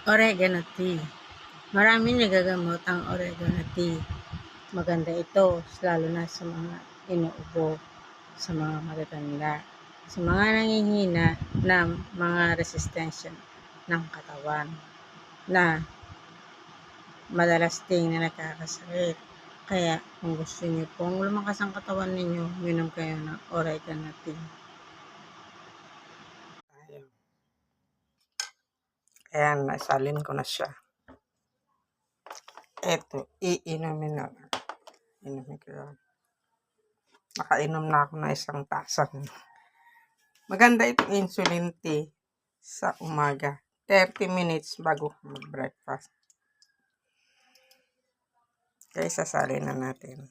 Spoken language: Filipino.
Oregano tea. Maraming nagagamot ang oregano tea. Maganda ito, lalo na sa mga inuubo, sa mga matatanda, sa mga nanghihina ng mga resistensya ng katawan na madalas ding na nakakasakit. Kaya kung gusto niyo pong lumakas ang katawan ninyo, minom kayo ng oregano tea. Ayan, nasalin ko na siya. Eto, iinumin na lang. Inumin ko lang. Nakainom na ako na isang tasa. Maganda itong insulin tea sa umaga. 30 minutes bago mag-breakfast. Kaya sasalin na natin.